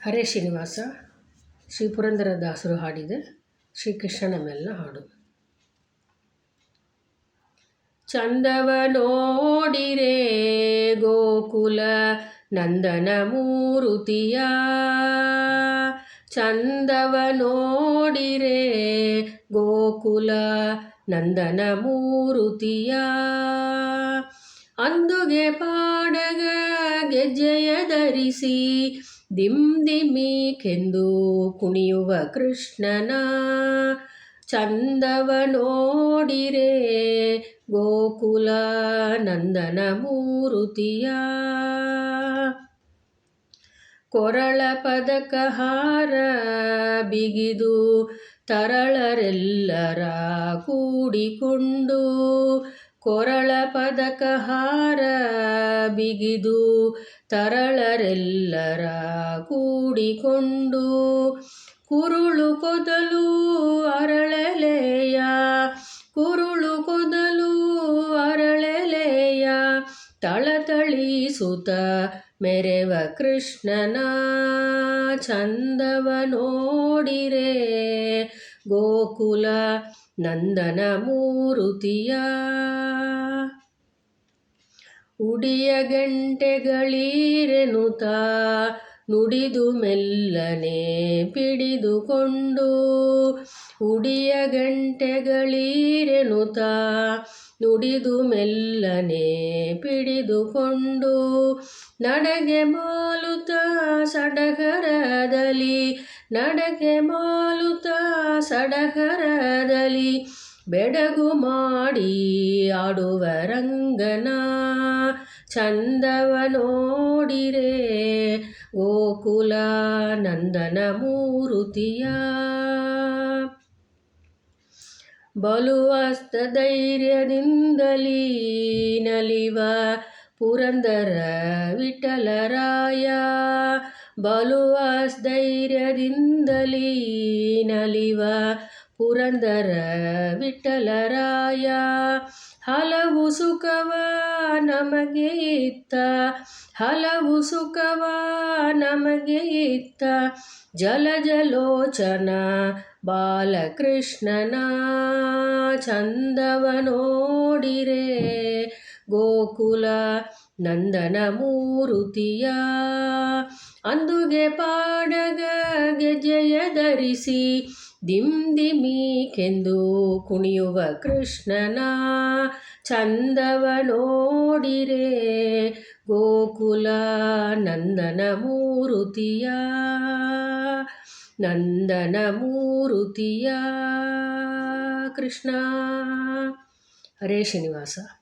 ಹರೇ ಶ್ರೀನಿವಾಸ ಶ್ರೀ ಪುರಂದರದಾಸರು ಹಾಡಿದ ಶ್ರೀಕೃಷ್ಣನ ಮೇಲಿನ ಹಾಡು. ಚಂದವ ನೋಡಿರೆ ಗೋಕುಲ ನಂದನ ಮೂರುತಿಯ, ಚಂದವ ನೋಡಿರೆ ಗೋಕುಲ ನಂದನ ಮೂರುತಿಯ. ಅಂದುಗೆ ಪಾಡಗ ಗೆಜ್ಜೆಯ ಧರಿಸಿ ದಿಮ್ ದಿಮ್ಮಿಕೆಂದು ಕುಣಿಯುವ ಕೃಷ್ಣನ, ಚಂದವ ನೋಡಿರೆ ಗೋಕುಲ ನಂದನ ಮೂರುತಿಯ. ಕೊರಳ ಪದಕ ಹಾರ ಬಿಗಿದು ತರಳರೆಲ್ಲರ ಕೂಡಿಕೊಂಡು, ಕೊರಳ ಪದಕ ಹಾರ ಬಿಗಿದು ತರಳರೆಲ್ಲರ ಕೂಡಿಕೊಂಡು, ಕುರುಳು ಕೊದಲು ಅರಳೆಲೆಯ, ಕುರುಳು ಕೊದಲು ಅರಳೆಲೆಯ ತಳತಳಿಸುತ್ತ ಮೆರೆವ ಕೃಷ್ಣನ, ಚಂದವ ನೋಡಿರೆ ಗೋಕುಲ ನಂದನ ಮೂರುತಿಯ. ಉಡಿಯ ಗಂಟೆಗಳೀರೆನುತ ನುಡಿದು ಮೆಲ್ಲನೆ ಪಿಡಿದುಕೊಂಡು, ಉಡಿಯ ಗಂಟೆಗಳೀರೆನುತ ನುಡಿದು ಮೆಲ್ಲನೆ ಪಿಡಿದುಕೊಂಡು, ನಡಗೆ ಮಾಲುತ ಸಡಗರದಲ್ಲಿ, ನಡಗೆ ಮಾಲುತ ಸಡಗರದಲ್ಲಿ ಬೆಡಗು ಮಾಡಿ ಆಡುವ ರಂಗನ, ಚಂದವ ನೋಡಿರೆ ಗೋಕುಲ ನಂದನ ಮೂರುತಿಯ. ಬಲುವಸ್ತ ಧೈರ್ಯದಿಂದಲೀ ನಲಿವ ಪುರಂದರ ವಿಠಲರಾಯ, ಬಲುವಸ್ತ ಧೈರ್ಯದಿಂದಲೀ ನಲಿವ ಪುರಂದರ ವಿಠಲರಾಯ. ಹಲವು ಸುಖವ ನಮಗೆ ಇತ್ತ, ಹಲವು ಸುಖವ ನಮಗೆ ಇತ್ತ ಜಲಜಲೋಚನ ಬಾಲಕೃಷ್ಣನ, ಚಂದವ ನೋಡಿರೆ ಗೋಕುಲ ನಂದನ ಮೂರುತಿಯ. ಅಂದುಗೆ ಪಾಡಗ ಗೆಜ್ಜೆಯ ಧರಿಸಿ ದಿಮ್ ದಿಮ್ಮಿಕೆಂದು ಕುಣಿಯುವ ಕೃಷ್ಣನ, ಚಂದವ ನೋಡಿರೆ ಗೋಕುಲ ನಂದನ ಮೂರುತಿಯ, ನಂದನ ಮೂರುತಿಯ. ಕೃಷ್ಣ. ಹರೇ ಶ್ರೀನಿವಾಸ.